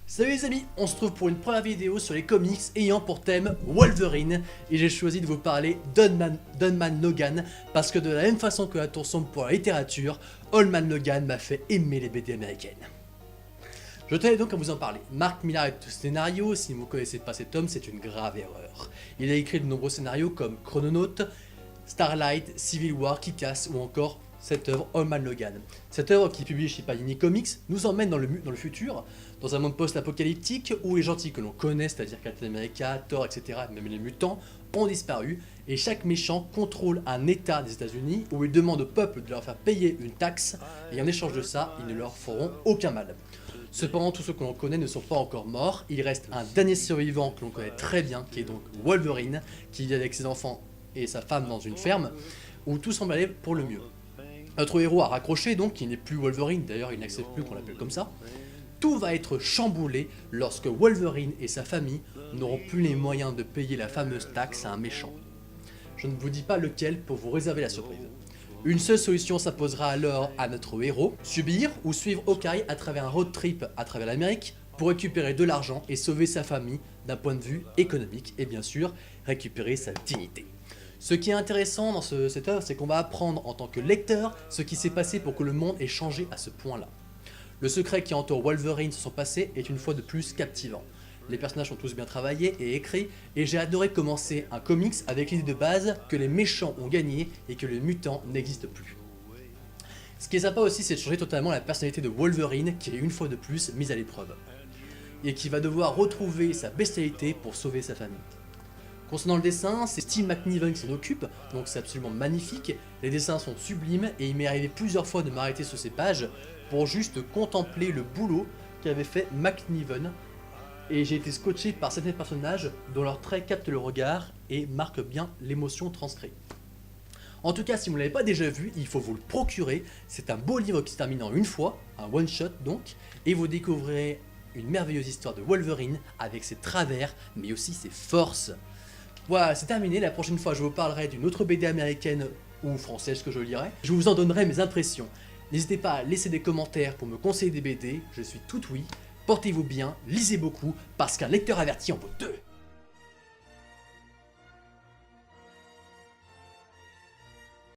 Salut les amis, on se retrouve pour une première vidéo sur les comics ayant pour thème Wolverine et j'ai choisi de vous parler d'Old Logan parce que de la même façon que la tour sombre pour la littérature, Old Man Logan m'a fait aimer les BD américaines. Je tenais donc à vous en parler. Mark Millar est au scénario, si vous ne connaissez pas cet homme, c'est une grave erreur. Il a écrit de nombreux scénarios comme Chrononaut, Starlight, Civil War, Kick-Ass ou encore cette œuvre Old Man Logan. Cette œuvre qui est publiée chez Panini Comics nous emmène dans le futur, dans un monde post-apocalyptique où les gentils que l'on connaît, c'est-à-dire Captain America, Thor, etc., même les mutants, ont disparu et chaque méchant contrôle un état des États-Unis où il demande au peuple de leur faire payer une taxe et en échange de ça, ils ne leur feront aucun mal. Cependant, tous ceux que l'on connaît ne sont pas encore morts, il reste un dernier survivant que l'on connaît très bien, qui est donc Wolverine, qui vit avec ses enfants et sa femme dans une ferme, où tout semble aller pour le mieux. Notre héros a raccroché donc, qui n'est plus Wolverine, d'ailleurs il n'accepte plus qu'on l'appelle comme ça. Tout va être chamboulé lorsque Wolverine et sa famille n'auront plus les moyens de payer la fameuse taxe à un méchant. Je ne vous dis pas lequel pour vous réserver la surprise. Une seule solution s'imposera alors à notre héros, subir ou suivre Hawkeye à travers un road trip à travers l'Amérique pour récupérer de l'argent et sauver sa famille d'un point de vue économique et bien sûr récupérer sa dignité. Ce qui est intéressant dans cette œuvre, c'est qu'on va apprendre en tant que lecteur ce qui s'est passé pour que le monde ait changé à ce point-là. Le secret qui entoure Wolverine sur son passé est une fois de plus captivant. Les personnages sont tous bien travaillés et écrits, et j'ai adoré commencer un comics avec l'idée de base que les méchants ont gagné et que les mutants n'existent plus. Ce qui est sympa aussi, c'est de changer totalement la personnalité de Wolverine qui est une fois de plus mise à l'épreuve, et qui va devoir retrouver sa bestialité pour sauver sa famille. Concernant le dessin, c'est Steve McNiven qui s'en occupe, donc c'est absolument magnifique, les dessins sont sublimes et il m'est arrivé plusieurs fois de m'arrêter sur ces pages pour juste contempler le boulot qu'avait fait McNiven, et j'ai été scotché par certains personnages dont leurs traits captent le regard et marquent bien l'émotion transcrite. En tout cas, si vous ne l'avez pas déjà vu, il faut vous le procurer, c'est un beau livre qui se termine en une fois, un one shot donc, et vous découvrirez une merveilleuse histoire de Wolverine avec ses travers mais aussi ses forces. Voilà, c'est terminé, la prochaine fois je vous parlerai d'une autre BD américaine ou française que je lirai. Je vous en donnerai mes impressions. N'hésitez pas à laisser des commentaires pour me conseiller des BD, je suis tout oui. Portez-vous bien, lisez beaucoup, parce qu'un lecteur averti en vaut deux.